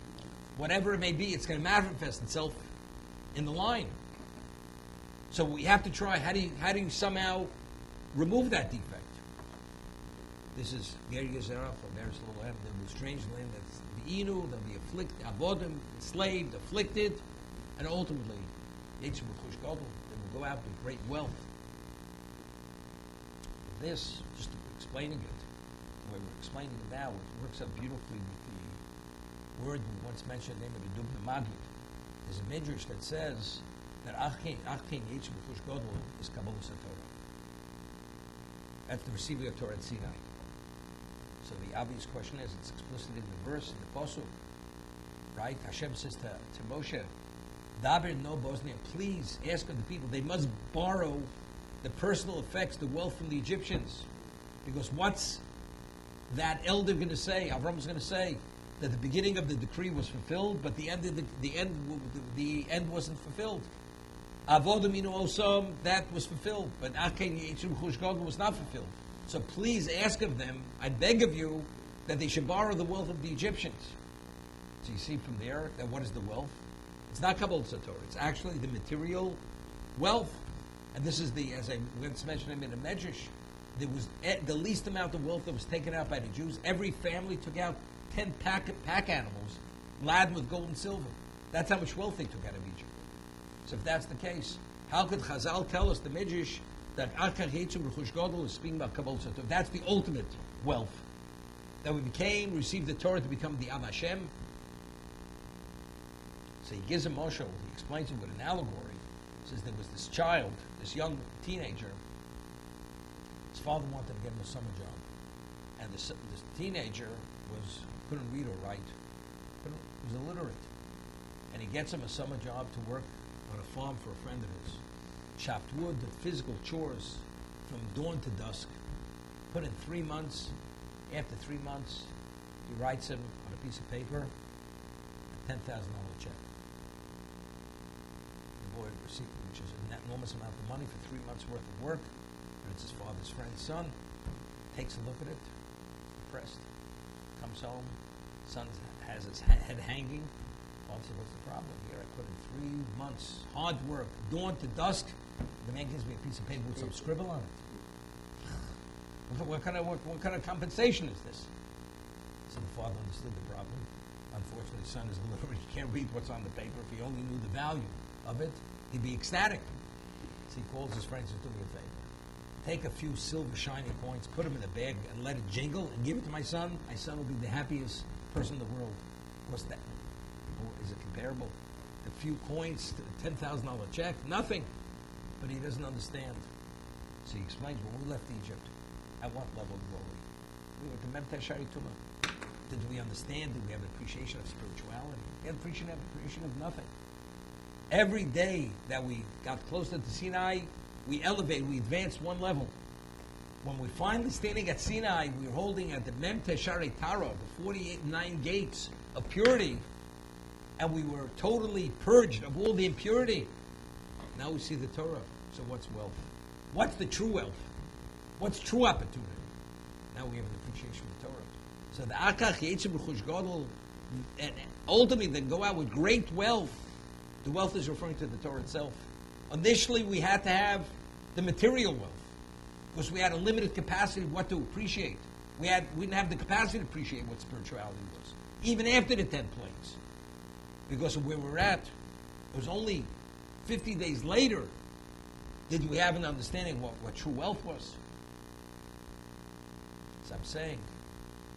whatever it may be, it's going to manifest itself in the line. So we have to try. How do you somehow remove that defect? This is Ger Gezerah from Eretz Lo Lahem. There will be a strange land that's Be'inu, they'll be afflicted, Avodim, enslaved, afflicted, and ultimately, Yitzhak B'chush Gadol, they will go out with great wealth. This, just explaining it, the way we're explaining it now, it works out beautifully with the word we once mentioned, the name of the Dubna Magid. There's a midrash that says that Achkein Yitzhak B'chush Gadol is Kabbalah Torah. That's the receiving of Torah at Sinai. So the obvious question is, it's explicit in the verse, in the Pasuk, right? Hashem says to Moshe, Daber no Bosnia, please ask of the people, they must borrow the personal effects, the wealth from the Egyptians. Because what's that elder going to say? Avram is going to say that the beginning of the decree was fulfilled, but the end wasn't fulfilled. Avodim inu osam, that was fulfilled, but Akein Yitzhak B'chush Gadol was not fulfilled. So please ask of them, I beg of you, that they should borrow the wealth of the Egyptians. So you see from there that what is the wealth? It's not Kabbalah Torah. It's actually the material wealth. And this is the, as I once mentioned in the Medrash, there was the least amount of wealth that was taken out by the Jews. Every family took out 10 pack animals laden with gold and silver. That's how much wealth they took out of Egypt. So if that's the case, how could Chazal tell us, the Medrash, that Achar Yitzhak B'chush Gadol is speaking about Kabbalah Torah? That's the ultimate wealth. That we received the Torah to become the Am Hashem. So he gives a Moshe, he explains it with an allegory. He says there was this child, this young teenager. His father wanted to get him a summer job. And this teenager couldn't read or write, was illiterate. And he gets him a summer job to work on a farm for a friend of his. Chopped wood, did physical chores from dawn to dusk. Put in 3 months. After 3 months, he writes him on a piece of paper a $10,000 check. The boy received, which is an enormous amount of money for 3 months' worth of work. And it's his father's friend's son. Takes a look at it, depressed. Comes home, son has his head hanging. Father said, what's the problem here? I put in 3 months, hard work, dawn to dusk. The man gives me a piece of paper with some scribble on it. What kind of compensation is this? So the father understood the problem. Unfortunately, the son is illiterate. He can't read what's on the paper. If he only knew the value of it, he'd be ecstatic. So he calls his friends and says, do me a favor. Take a few silver shiny coins, put them in a bag, and let it jingle, and give it to my son. My son will be the happiest person in the world. What's that? Is it comparable? The few coins, $10,000 check, nothing. But he doesn't understand. So he explains, when we left Egypt, at what level were we? We were at the Memte Shari Tumah. Did we understand? Did we have an appreciation of spirituality? We had appreciation of nothing. Every day that we got closer to Sinai, we elevated, we advanced one level. When we're finally standing at Sinai, we're holding at the Memte Shari Tara, the 49 gates of purity, and we were totally purged of all the impurity. Now we see the Torah. So what's wealth? What's the true wealth? What's true opportunity? Now we have an appreciation of the Torah. So the Akach Yitzim B'chush Gadol, and ultimately then go out with great wealth. The wealth is referring to the Torah itself. Initially we had to have the material wealth, because we had a limited capacity of what to appreciate. We didn't have the capacity to appreciate what spirituality was, even after the 10 plagues. Because of where we're at, it was only 50 days later did we have an understanding of what true wealth was. As I'm saying,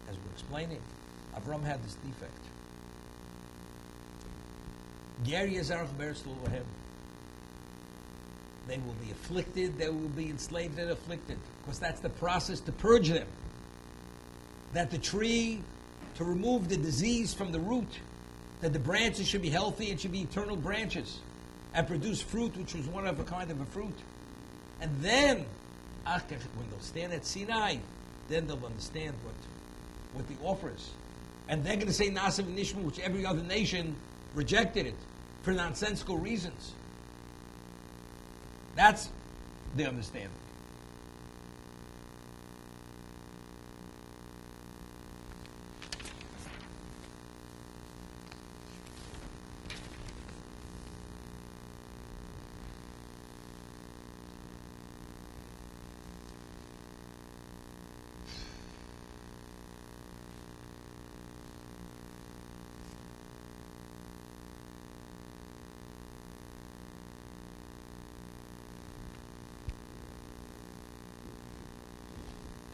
as we're explaining, Avram had this defect. They will be afflicted, they will be enslaved and afflicted, because that's the process to purge them. That the tree, to remove the disease from the root, that the branches should be healthy and should be eternal branches, and produce fruit, which was one of a kind of a fruit. And then, when they'll stand at Sinai, then they'll understand what the offer is. And they're going to say Na'aseh v'nishma, which every other nation rejected it for nonsensical reasons. That's the understanding.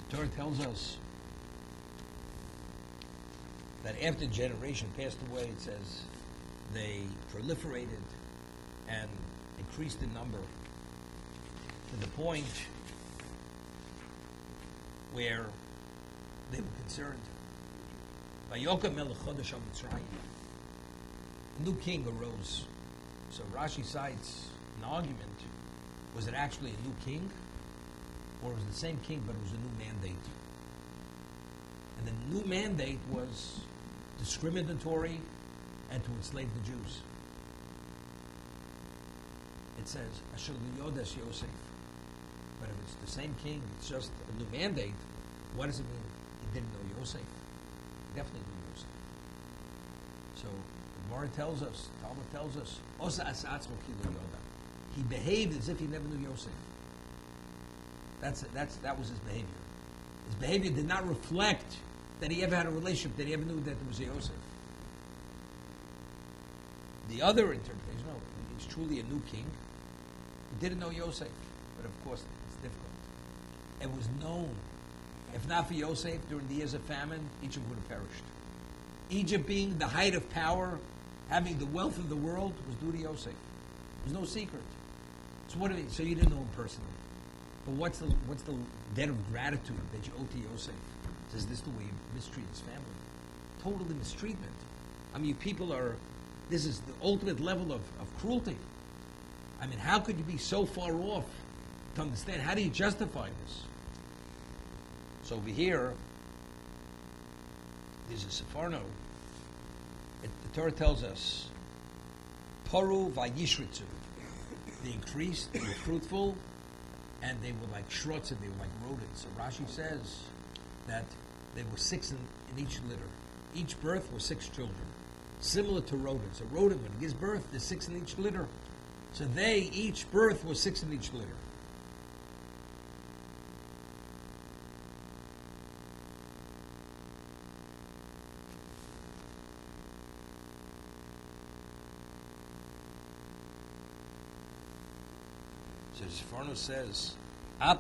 The Torah tells us that after generation passed away, it says they proliferated and increased in number to the point where they were concerned. Vayokam melech chodesh ha-Mitzrayim. A new king arose. So Rashi cites an argument. Was it actually a new king? Or it was the same king, but it was a new mandate. And the new mandate was discriminatory and to enslave the Jews. It says, Asher Yodas Yosef. But if it's the same king, it's just a new mandate, what does it mean? He didn't know Yosef. He definitely knew Yosef. So, the Gemara tells us, Talmud tells us, Osa Asatzmo Kilo Yoda. He behaved as if he never knew Yosef. That was his behavior. His behavior did not reflect that he ever had a relationship, that he ever knew that there was a Yosef. The other interpretation, no, he's truly a new king. He didn't know Yosef, but of course it's difficult. It was known. If not for Yosef, during the years of famine, Egypt would have perished. Egypt being the height of power, having the wealth of the world, was due to Yosef. There's no secret. So what do you, so you didn't know him personally. But what's the debt of gratitude that you owe to Yosef? Says this the way you mistreat his family. Totally mistreatment. I mean, this is the ultimate level of cruelty. I mean, how could you be so far off to understand? How do you justify this? So over here, there's a Sefarno. The Torah tells us, Paru vayishritzu. They increased, they were fruitful, and they were like shrotzim, they were like rodents. So Rashi says that they were 6 in each litter. Each birth was 6 children. Similar to rodents. A rodent, when it gives birth, there's 6 in each litter. So each birth was 6 in each litter. So Sefarno says, although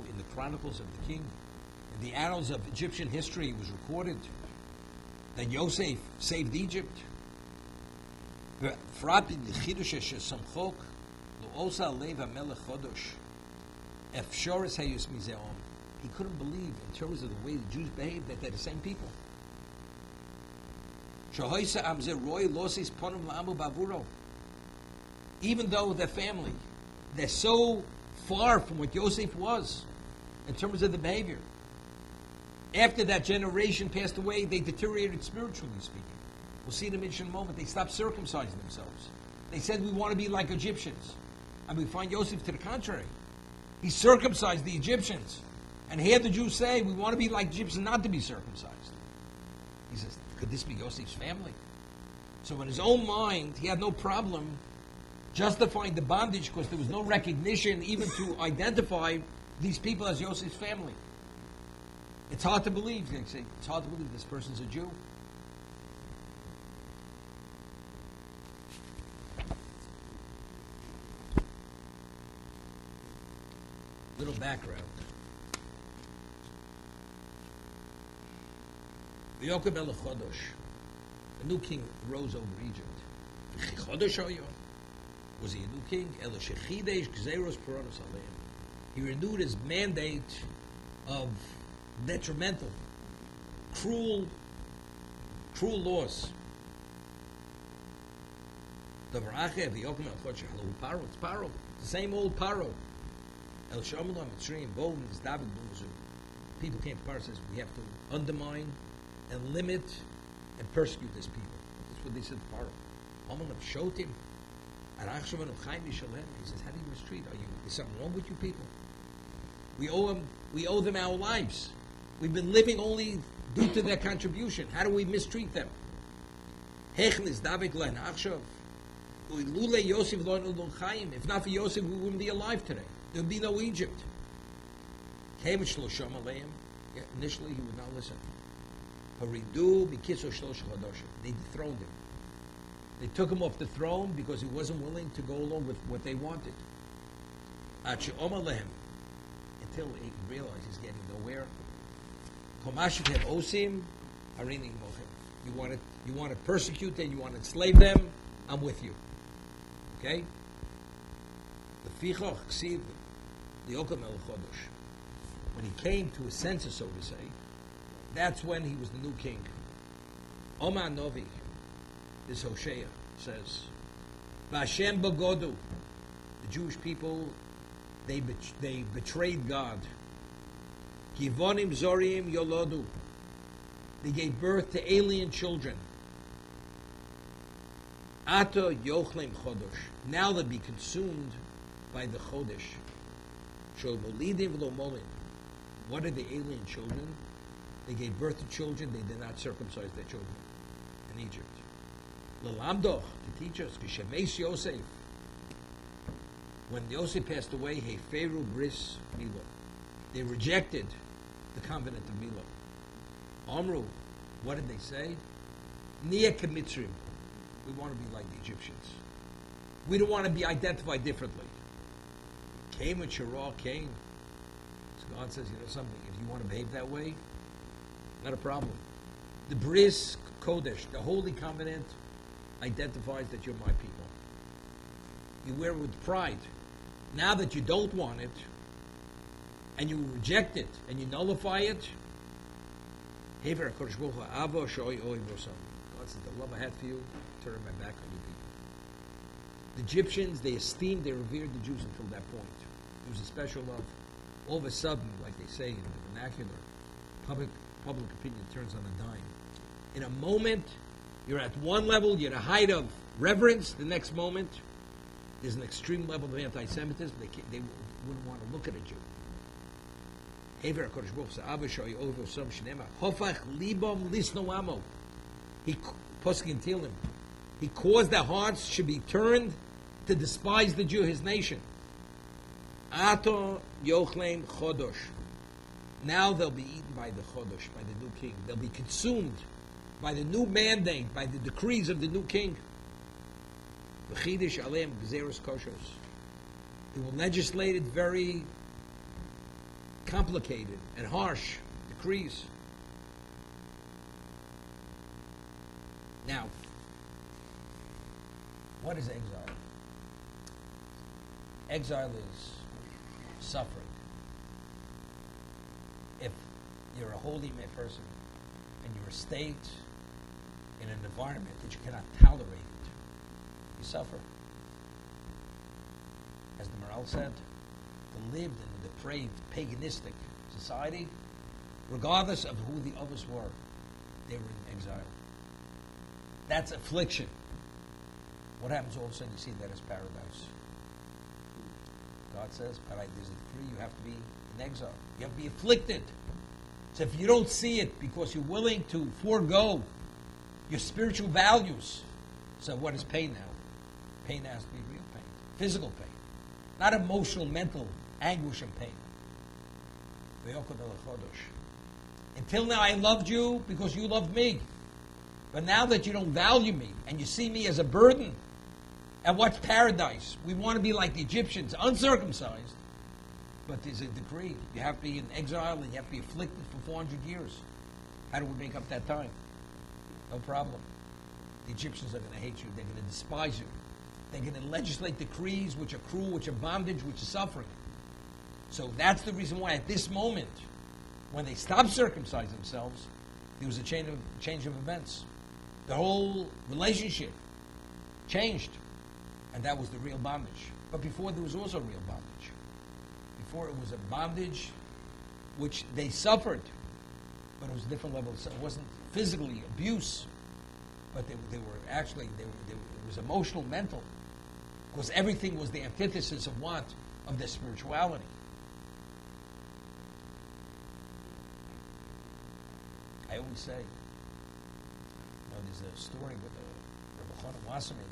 in the chronicles of the king, in the annals of Egyptian history, it was recorded that Yosef saved Egypt. He couldn't believe, in terms of the way the Jews behaved, that they're the same people. Even though they're family, they're so far from what Yosef was in terms of the behavior. After that generation passed away, they deteriorated spiritually speaking. We'll see them in a moment. They stopped circumcising themselves. They said, we want to be like Egyptians. And we find Yosef to the contrary. He circumcised the Egyptians. And here the Jews say, we want to be like Egyptians, not to be circumcised. He says, could this be Yosef's family? So in his own mind, he had no problem justifying the bondage because there was no recognition even to identify these people as Yosef's family. It's hard to believe, they say. It's hard to believe this person's a Jew. Little background. V'yokem el chodosh. A new king rose over Egypt. Chodosh was he a new king? El shechidesh gzeros poronos aleim. He renewed his mandate of detrimental, cruel laws. It's Paro. It's the same old Paro. El Shamulam Mitzrayim, Bolin is David Bumuzu. People came to Paro and says, we have to undermine and limit and persecute this people. That's what they said to Paro. Aman of Shotim, Arachshaman of Chaim Shalem. He says, how do you mistreat? Is something wrong with you people? We owe them our lives. We've been living only due to their contribution. How do we mistreat them? If not for Yosef, we wouldn't be alive today. There would be no Egypt. Initially, he would not listen. They dethroned him. They took him off the throne because he wasn't willing to go along with what they wanted. Until he realized he's getting nowhere. You want to persecute them, you want to enslave them, I'm with you. Okay? When he came to his senses, so to say, that's when he was the new king. Omar Novi, this Hosea, says, Vashem Bagodu, the Jewish people, they betrayed God. Givonim Zorim Yolodu, they gave birth to alien children. Ato Yochlem Chodosh, now they'll be consumed by the Chodesh. Sholmolidim V'lo. What are the alien children? They gave birth to children, they did not circumcise their children in Egypt. L'lamdoch, to teach us, Shemes Yosef. When Yosef passed away, Heferu Bris Milo. They rejected the covenant of Milo. Amru, what did they say? Nia Kemitzrim. We want to be like the Egyptians. We don't want to be identified differently. Came with Shirah, came. So God says, you know something, if you want to behave that way, not a problem. The Bris Kodesh, the Holy Covenant, identifies that you're my people. You wear it with pride. Now that you don't want it, and you reject it, and you nullify it, God says, the love I had for you, turn my back on you people. The Egyptians, they esteemed, they revered the Jews until that point. There was a special love. All of a sudden, like they say in the vernacular, public opinion turns on a dime. In a moment, you're at one level, you're at a height of reverence. The next moment, there's an extreme level of anti-Semitism. They wouldn't want to look at a Jew. He he caused their hearts should be turned to despise the Jew, his nation. Ato Yochlem Chodosh. Now they'll be eaten by the Chodosh, by the new king. They'll be consumed by the new mandate, by the decrees of the new king. V'chidish aleim gzeros koshos. He will legislate it very complicated and harsh decrees. Now, what is exile? Exile is suffering. If you're a holy person and you're a state in an environment that you cannot tolerate it, you suffer. As the Maral said, they lived in a depraved, paganistic society, regardless of who the others were, they were in exile. That's affliction. What happens all of a sudden? You see that as paradise. God says, paradise is free. You have to be in exile. You have to be afflicted. So if you don't see it because you're willing to forego your spiritual values, so what is pain now? Pain has to be real pain, physical pain, not emotional, mental anguish and pain. Until now I loved you because you loved me. But now that you don't value me and you see me as a burden, and what's paradise? We want to be like the Egyptians, uncircumcised. But there's a decree. You have to be in exile and you have to be afflicted for 400 years. How do we make up that time? No problem. The Egyptians are going to hate you. They're going to despise you. They're going to legislate decrees which are cruel, which are bondage, which are suffering. So that's the reason why at this moment, when they stopped circumcising themselves, there was a change of events. The whole relationship changed. And that was the real bondage. But before, there was also real bondage. Before, it was a bondage which they suffered. But it was a different level. So it wasn't physically abuse. But they were actually, it was emotional, mental. Because everything was the antithesis of what? Of their spirituality. I always say, there's a story with a Rebbe Wasserman. It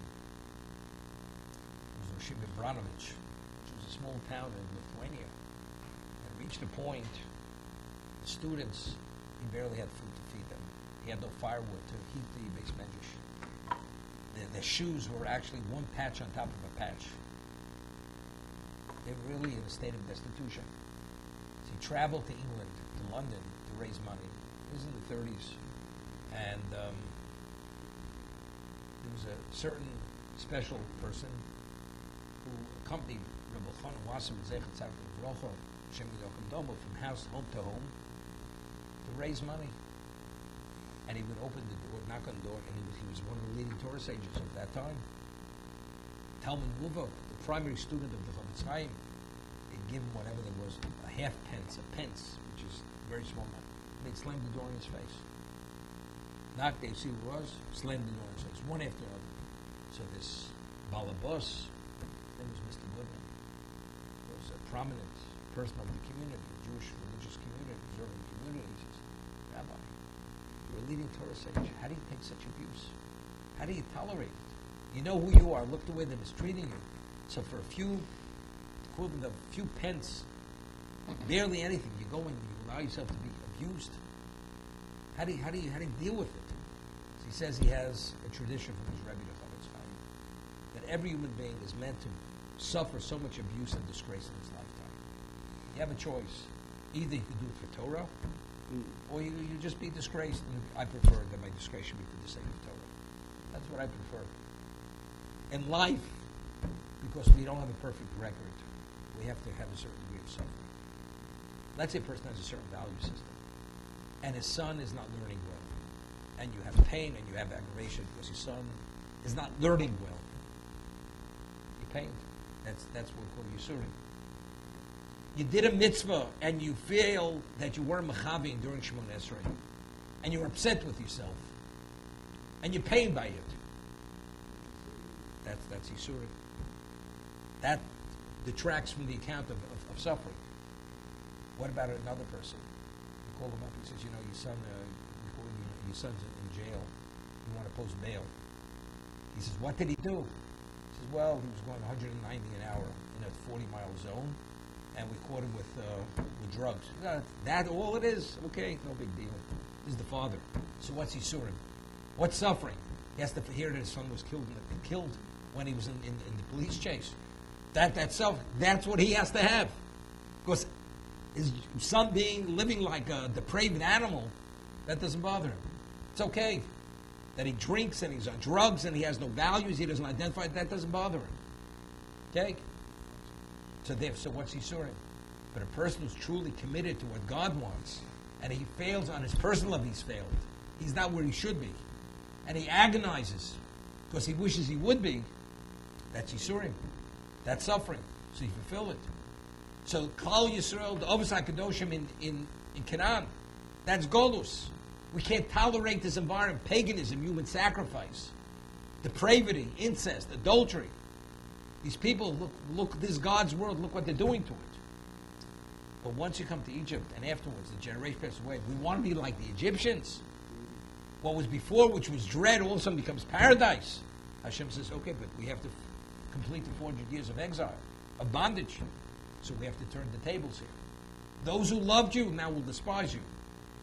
was Shimon Abramovich, which was a small town in Lithuania. And reached a point, the students, he barely had food to feed them. He had no firewood to heat the base medrash. Their shoes were actually one patch on top of a patch. They were really in a state of destitution. So he traveled to England, to London, to raise money. It was in the 30s. And there was a certain special person who accompanied Rebbe Chanan Wasserman Zechat Tzaddik Livrocha, Shem Yochim Domo, from home to home to raise money. And he would open the door, knock on the door, and he was one of the leading Torah sages of that time. Talmud Luvo, the primary student of the Chofetz Chaim, they'd give him whatever there was, a half pence, a pence, which is very small money. They'd slam the door in his face. Knocked, they see who it was, slammed the door in his face, one after another. So this Balabos, his name was Mr. Goodman, was a prominent person of the community, Jewish religious community, observant community. He says, Rabbi, you're a leading Torah sage. How do you take such abuse? How do you tolerate it? You know who you are. Look the way that it's treating you. So for a few, equivalent of a few pence, barely anything, you go and you allow yourself to be abused. How do you deal with it? So he says he has a tradition from his Rebbe, the Chofetz Chaim, that every human being is meant to suffer so much abuse and disgrace in his lifetime. You have a choice. Either you can do it for Torah, or you just be disgraced. And I prefer that my disgrace should be for the sake of Torah. That's what I prefer. In life, because we don't have a perfect record, we have to have a certain degree of suffering. Let's say a person has a certain value system, and his son is not learning well, and you have pain and you have aggravation because your son is not learning well. You're pained. That's what we call Yisurim. You did a mitzvah and you feel that you weren't mechavim during Shemon Esrei, and you're upset with yourself, and you're pained by it. That's Yisurim. That detracts from the account of suffering. What about another person? You call him up. He says, your son's in jail. You want to post bail. He says, what did he do? He says, well, he was going 190 an hour in a 40-mile zone, and we caught him with drugs. That all it is? Okay, no big deal. This is the father. So what's he suing? What's suffering? He has to hear that his son was killed when he was in the police chase. That's what he has to have. Because his son living like a depraved animal, that doesn't bother him. It's okay. that he drinks and he's on drugs and he has no values, he doesn't identify, that doesn't bother him. Okay? So what's Yisurim? But a person who's truly committed to what God wants, and he fails on his personal level, he's failed. He's not where he should be. And he agonizes because he wishes he would be. That's Yisurim. That's suffering. So you fulfill it. So Klal Yisrael, the Avos HaKadoshim in Canaan, that's Golus. We can't tolerate this environment. Paganism, human sacrifice, depravity, incest, adultery. These people, look, this is God's world, look what they're doing to it. But once you come to Egypt, and afterwards, the generation passes away, we want to be like the Egyptians. What was before, which was dread, all of a sudden becomes paradise. Hashem says, okay, but we have to complete the 400 years of exile, of bondage. So we have to turn the tables here. Those who loved you now will despise you.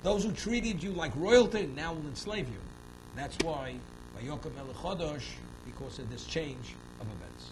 Those who treated you like royalty now will enslave you. That's why, Vayokom El Chodosh, because of this change of events.